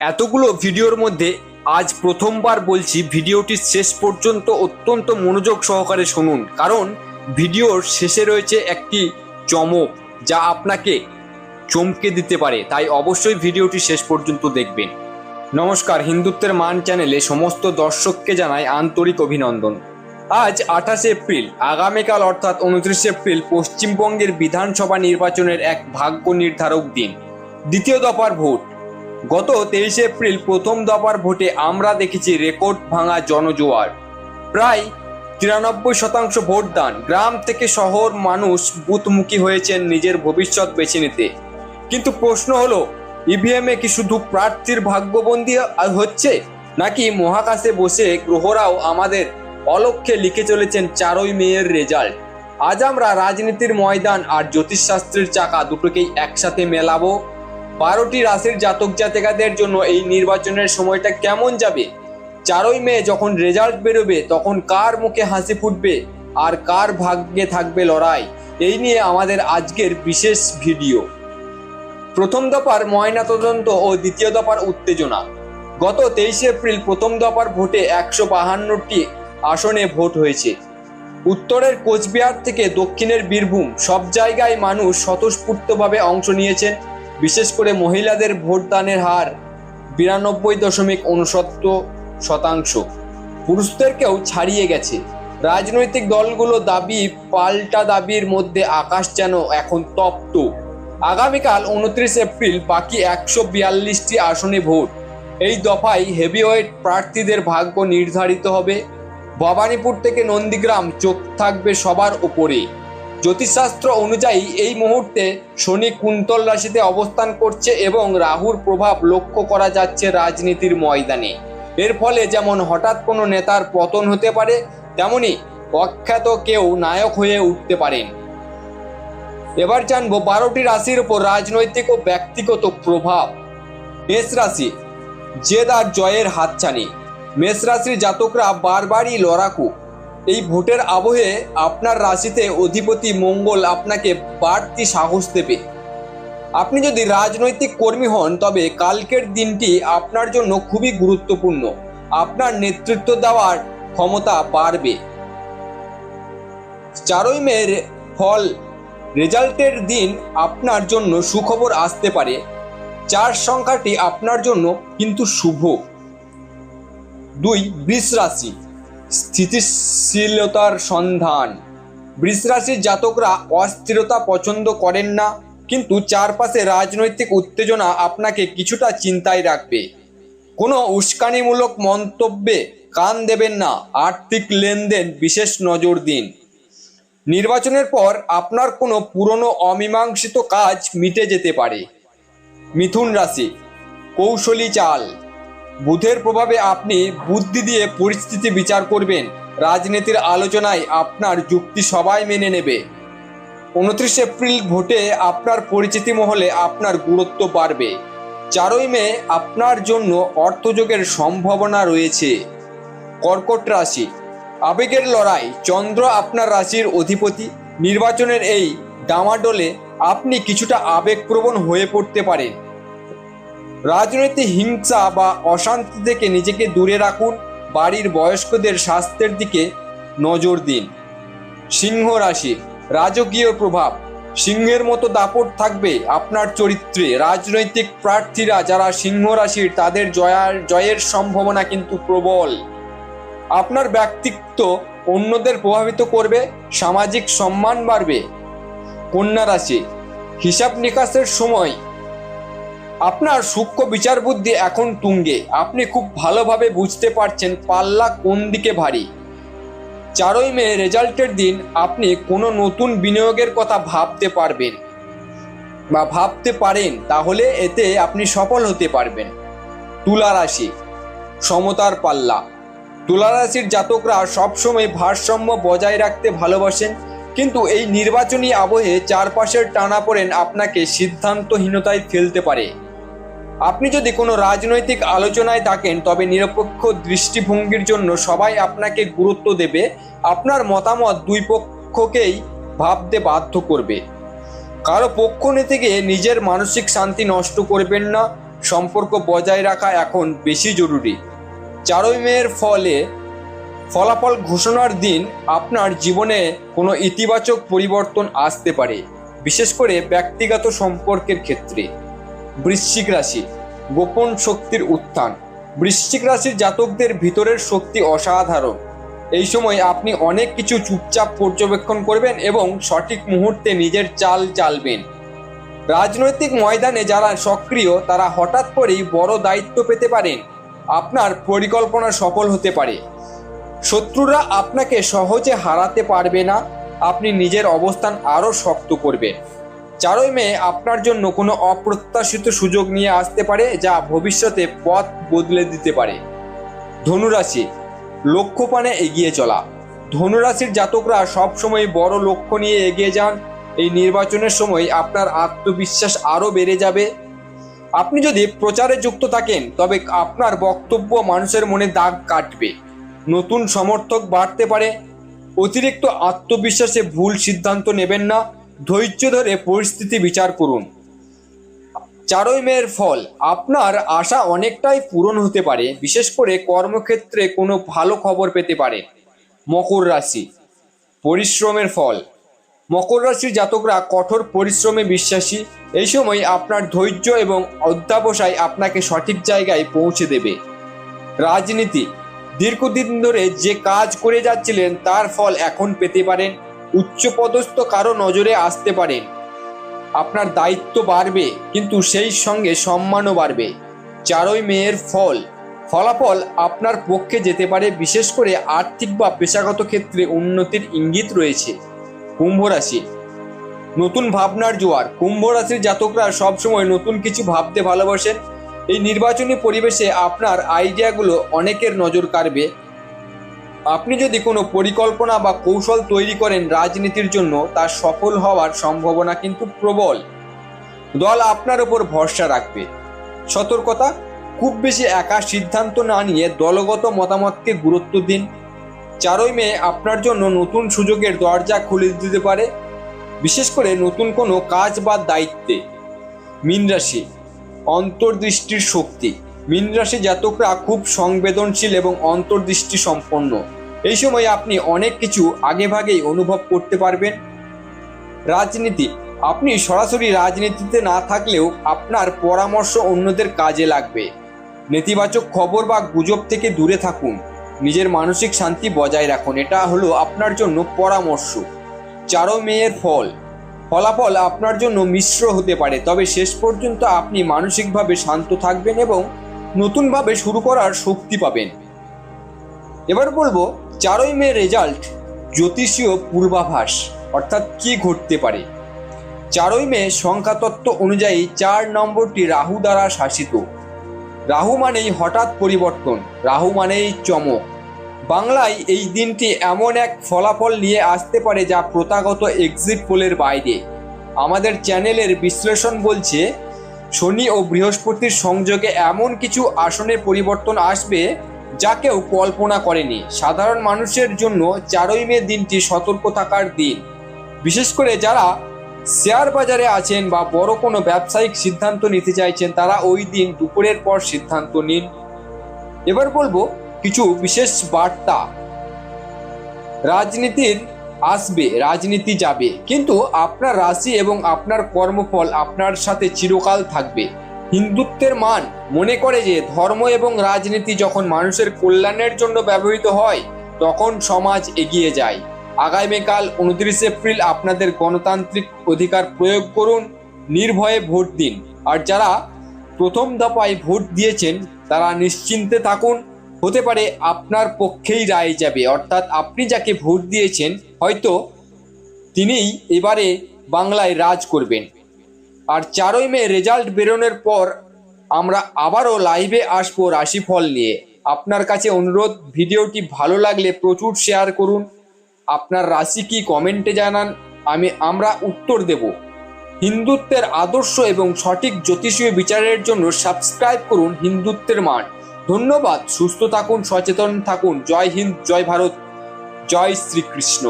এতগুলো ভিডিওর মধ্যে আজ প্রথমবার বলছি, ভিডিওটি শেষ পর্যন্ত অত্যন্ত মনোযোগ সহকারে শুনুন, কারণ ভিডিওর শেষে রয়েছে একটি চমক যা আপনাকে চমকে দিতে পারে। তাই অবশ্যই ভিডিওটি শেষ পর্যন্ত দেখবেন। নমস্কার, হিন্দুত্বের মান চ্যানেলে সমস্ত দর্শককে জানাই আন্তরিক অভিনন্দন। আজ 28 এপ্রিল, আগামীকাল অর্থাৎ 29 এপ্রিল পশ্চিমবঙ্গের বিধানসভা নির্বাচনের এক ভাগ্য নির্ধারক দিন। দ্বিতীয় দফার ভোট। গত 23 এপ্রিল প্রথম দফার ভোটে আমরা দেখেছি রেকর্ড ভাঙা জনজোয়ার। প্রায় 93% ভোটদান। গ্রাম থেকে শহর মানুষ বুথমুখী হয়েছেন নিজের ভবিষ্যৎ বেছে নিতে। কিন্তু প্রশ্ন হলো, ইভিএমে কি শুধু প্রার্থীর ভাগ্যবন্দী হচ্ছে, নাকি মহাকাশে বসে গ্রহরাও আমাদের অলক্ষ্যে লিখে চলেছেন 4ই মেয়ের রেজাল্ট? আজ আমরা রাজনীতির ময়দান আর জ্যোতিষশাস্ত্রের চাকা দুটোকেই একসাথে মেলাবো। 12টি রাশির জাতক জাতিকাদের জন্য এই নির্বাচনের সময়টা কেমন যাবে? 4ই মে যখন রেজাল্ট বেরোবে তখন কার মুখে হাসি ফুটবে আর কার ভাগ্যে থাকবে লড়াই, এই নিয়ে আমাদের আজকের বিশেষ ভিডিও। প্রথম দফার ময়নাতদন্ত ও দ্বিতীয় দফার উত্তেজনা। গত 23 এপ্রিল প্রথম দফার ভোটে 152টি আসনে ভোট হয়েছে। উত্তরের কোচবিহার থেকে দক্ষিণের বীরভূম সব জায়গায় মানুষ স্বতঃস্ফূর্তভাবে অংশ নিয়েছেন। বিশেষ করে মহিলাদের ভোটদানের হার 92.69%। পুরুষদেরকেও ছাড়িয়ে গেছে। রাজনৈতিক দলগুলো দাবি পাল্টা দাবির মধ্যে আকাশ যেন এখন তপ্ত। আগামীকাল 29 এপ্রিল বাকি 142টি আসনে ভোট। এই দফায় হেভিওয়েট প্রার্থীদের ভাগ্য নির্ধারিত হবে। ভবানীপুর থেকে নন্দীগ্রাম চোখ থাকবে সবার উপরে। জ্যোতিষশাস্ত্র অনুযায়ী এই মুহূর্তে শনি কুন্তল রাশিতে অবস্থান করছে এবং রাহুর প্রভাব লক্ষ্য করা যাচ্ছে রাজনীতির ময়দানে। এর ফলে যেমন হঠাৎ কোনো নেতার পতন হতে পারে, তেমনি অখ্যাত কেউ নায়ক হয়ে উঠতে পারেন। এবার জানবো 12টি রাশির উপর রাজনৈতিক ও ব্যক্তিগত প্রভাব। মেষ রাশি, জেদ আর জয়ের হাতছানি। মেষ রাশির জাতকরা বারবারই লড়াকু। এই ভোটের আবহে আপনার রাশিতে অধিপতি মঙ্গল আপনাকে বাড়তি সাহস দেবে। আপনি যদি রাজনৈতিক কর্মী হন তবে কালকের দিনটি আপনার জন্য খুবই গুরুত্বপূর্ণ। আপনার নেতৃত্ব দেওয়ার ক্ষমতা বাড়বে। 4ই মে ফল রেজাল্টের দিন আপনার জন্য সুখবর আসতে পারে। 4 সংখ্যাটি আপনার জন্য কিন্তু শুভ। 2. বৃষ রাশি, স্থিতিশীলতার সন্ধান। বৃষ রাশির জাতকরা অস্থিরতা পছন্দ করেন না, কিন্তু চারপাশে রাজনৈতিক উত্তেজনা আপনাকে কিছুটা চিন্তায় রাখবে। কোনো উস্কানিমূলক মন্তব্যে কান দেবেন না। আর্থিক লেনদেন বিশেষ নজর দিন। নির্বাচনের পর আপনার কোনো পুরনো অমীমাংসিত কাজ মিটে যেতে পারে। মিথুন রাশি, কৌশলী চাল। বুধের প্রভাবে আপনি বুদ্ধি দিয়ে পরিস্থিতি বিচার করবেন। রাজনীতির আলোচনায় আপনার যুক্তি সবাই মেনে নেবে। 29 এপ্রিল ভোটে আপনার পরিচিতি মহলে আপনার গুরুত্ব বাড়বে। 4ই মে আপনার জন্য অর্থযোগের সম্ভাবনা রয়েছে। কর্কট রাশি, আবেগের লড়াই। চন্দ্র আপনার রাশির অধিপতি। নির্বাচনের এই ডামাডোলে আপনি কিছুটা আবেগপ্রবণ হয়ে পড়তে পারেন। রাজনৈতিক হিংসা বা অশান্তি থেকে নিজেকে দূরে রাখুন। বাড়ির বয়স্কদের স্বাস্থ্যের দিকে নজর দিন। সিংহ রাশি, রাজকীয় প্রভাব। সিংহের মতো দাপট থাকবে আপনার চরিত্রে। রাজনৈতিক প্রার্থীরা যারা সিংহ রাশির, তাদের জয়ের সম্ভাবনা কিন্তু প্রবল। আপনার ব্যক্তিত্ব অন্যদের প্রভাবিত করবে। সামাজিক সম্মান বাড়বে। কন্যা রাশি, হিসাব নিকাশের সময়। আপনার সূক্ষ্ম বিচার বুদ্ধি এখন তুঙ্গে। আপনি খুব ভালোভাবে বুঝতে পারছেন পাল্লা কোন দিকে ভারী। 4ই মে রেজাল্টের দিন আপনি কোনো নতুন বিনিয়োগের কথা ভাবতে পারেন, তাহলে এতে আপনি সফল হতে পারবেন। তুলা রাশি, সমতার পাল্লা। তুলা রাশির জাতকরা সবসময় ভারসাম্য বজায় রাখতে ভালোবাসেন, কিন্তু এই নির্বাচনী আবহে চারপাশের টানাপোড়েন আপনাকে সিদ্ধান্তহীনতায় ফেলতে পারে। আপনি যদি কোনো রাজনৈতিক আলোচনায় থাকেন তবে নিরপেক্ষ দৃষ্টিভঙ্গির জন্য সবাই আপনাকে গুরুত্ব দেবে। আপনার মতামত দুই পক্ষকেই ভাবতে বাধ্য করবে। কারো পক্ষ নিতে গিয়ে নিজের মানসিক শান্তি নষ্ট করবেন না। সম্পর্ক বজায় রাখা এখন বেশি জরুরি। 4ই মের ফলাফল ঘোষণার দিন আপনার জীবনে কোনো ইতিবাচক পরিবর্তন আসতে পারে, বিশেষ করে ব্যক্তিগত সম্পর্কের ক্ষেত্রে। বৃশ্চিক রাশি, গোপন শক্তির উত্থান। বৃশ্চিক রাশির জাতকদের ভিতরের শক্তি অসাধারণ। এই সময় আপনি অনেক কিছু চুপচাপ পর্যবেক্ষণ করবেন এবং সঠিক মুহূর্তে নিজের চাল চালবেন। রাজনৈতিক ময়দানে যারা সক্রিয় তারা হঠাৎ করেই বড় দায়িত্ব পেতে পারেন। আপনার পরিকল্পনা সফল হতে পারে। শত্রুরা আপনাকে সহজে হারাতে পারবে না। আপনি নিজের অবস্থান আরও শক্ত করবেন। 4ই মে আপনার জন্য কোনো অপ্রত্যাশিত সুযোগ নিয়ে আসতে পারে যা ভবিষ্যতে পথ বদলে দিতে পারে। ধনুরাশি, লক্ষ্যপানে এগিয়ে চলা। ধনুরাশির জাতকরা সবসময় বড় লক্ষ্য নিয়ে এগিয়ে যান। এই নির্বাচনের সময় আপনার আত্মবিশ্বাস আরও বেড়ে যাবে। আপনি যদি প্রচারে যুক্ত থাকেন তবে আপনার বক্তব্য মানুষের মনে দাগ কাটবে। নতুন সমর্থক বাড়তে পারে। অতিরিক্ত আত্মবিশ্বাসে ভুল সিদ্ধান্ত নেবেন না। ধৈর্য ধরে পরিস্থিতি বিচার করুন। 4ই মের ফল, আপনার আশা অনেকটাই পূরণ হতে পারে, বিশেষ করে কর্মক্ষেত্রে কোনো ভালো খবর পেতে পারেন। মকর রাশি, পরিশ্রমের ফল। মকর রাশির জাতকরা কঠোর পরিশ্রমে বিশ্বাসী। এই সময় আপনার ধৈর্য এবং অধ্যবসায় আপনাকে সঠিক জায়গায় পৌঁছে দেবে। রাজনীতি, দীর্ঘদিন ধরে যে কাজ করে যাচ্ছিলেন তার ফল এখন পেতে পারেন। উচ্চপদস্থ কারো নজরে আসতে পারেন। আপনার দায়িত্ব বাড়বে, কিন্তু সেই সঙ্গে সম্মানও বাড়বে। 4ই মের ফলাফল আপনার পক্ষে যেতে পারে, বিশেষ করে আর্থিক বা পেশাগত ক্ষেত্রে উন্নতির ইঙ্গিত রয়েছে। কুম্ভ রাশি, নতুন ভাবনার জোয়ার। কুম্ভ রাশির জাতকরা সবসময় নতুন কিছু ভাবতে ভালোবাসেন। এই নির্বাচনী পরিবেশে আপনার আইডিয়াগুলো অনেকের নজর কাড়বে। আপনি যদি কোনো পরিকল্পনা বা কৌশল তৈরি করেন রাজনীতির জন্য, তার সফল হওয়ার সম্ভাবনা কিন্তু প্রবল। দল আপনার উপর ভরসা রাখবে। সতর্কতা, খুব বেশি একা সিদ্ধান্ত না নিয়ে দলগত মতামতকে গুরুত্ব দিন। 4ই মে আপনার জন্য নতুন সুযোগের দরজা খুলে দিতে পারে, বিশেষ করে নতুন কোনো কাজ বা দায়িত্বে। মীন রাশি, অন্তর্দৃষ্টির শক্তি। মীন রাশি জাতকরা খুব সংবেদনশীল এবং অন্তর্দৃষ্টি সম্পন্ন। এই সময় আপনি অনেক কিছু আগেভাগেই অনুভব করতে পারবেন। রাজনীতি, আপনি সরাসরি রাজনীতিতে না থাকলেও আপনার পরামর্শ অন্যদের কাজে লাগবে। নেতিবাচক খবর বা গুজব থেকে দূরে থাকুন। নিজের মানসিক শান্তি বজায় রাখুন। এটা হলো আপনার জন্য পরামর্শ। 4ই মের ফলাফল আপনার জন্য মিশ্র হতে পারে, তবে শেষ পর্যন্ত আপনি মানসিকভাবে শান্ত থাকবেন এবং নতুনভাবে শুরু করার শক্তি পাবেন। এবার বলবো 4ই মে রেজাল্ট, জ্যোতিষীয় পূর্বাভাস, অর্থাৎ কি ঘটতে পারে। 4ই মে সংখ্যাতত্ত্ব অনুযায়ী 4 নম্বরটি রাহু দ্বারা শাসিত। রাহু মানেই হঠাৎ পরিবর্তন, রাহু মানেই চমক। বাংলায় এই দিনটি এমন এক ফলাফল নিয়ে আসতে পারে যা প্রথাগত এক্সিট পোলের বাইরে। আমাদের চ্যানেলের বিশ্লেষণ বলছে শনি ও বৃহস্পতির সংযোগে এমন কিছু আসনে পরিবর্তন আসবে যা কেউ কল্পনা করেনি। সাধারণ মানুষের জন্য 4ই মে দিনটি সতর্ক থাকার দিন, বিশেষ করে যারা শেয়ার বাজারে আছেন বা বড় কোনো ব্যবসায়িক সিদ্ধান্ত নিতে চাইছেন তারা ওই দিন দুপুরের পর সিদ্ধান্ত নিন। এবার বলবো কিছু বিশেষ বার্তা। রাজনীতির আসবে, রাজনীতি যাবে, কিন্তু আপনার রাশি এবং আপনার কর্মফল আপনার সাথে চিরকাল থাকবে। হিন্দুত্বের মান মনে করে যে ধর্ম এবং রাজনীতি যখন মানুষের কল্যাণের জন্য ব্যবহৃত হয় তখন সমাজ এগিয়ে যায়। আগামীকাল 29 এপ্রিল আপনাদের গণতান্ত্রিক অধিকার প্রয়োগ করুন, নির্ভয়ে ভোট দিন। আর যারা প্রথম দফায় ভোট দিয়েছেন তারা নিশ্চিন্তে থাকুন, হতে পারে আপনার পক্ষেই রায় যাবে। অর্থাৎ আপনি যাকে ভোট দিয়েছেন হয়তো তিনিই এবারে বাংলায় রাজ করবেন। আর 4ই মে রেজাল্ট বেরোনোর পর আমরা আবারও লাইভে আসবো রাশিফল নিয়ে। আপনার কাছে অনুরোধ, ভিডিওটি ভালো লাগলে প্রচুর শেয়ার করুন। আপনার রাশি কি কমেন্টে জানান, আমরা উত্তর দেব। হিন্দুত্বের আদর্শ এবং সঠিক জ্যোতিষীয় বিচারের জন্য সাবস্ক্রাইব করুন হিন্দুত্বের মান। ধন্যবাদ, সুস্থ থাকুন, সচেতন থাকুন। জয় হিন্দ, জয় ভারত, জয় শ্রীকৃষ্ণ।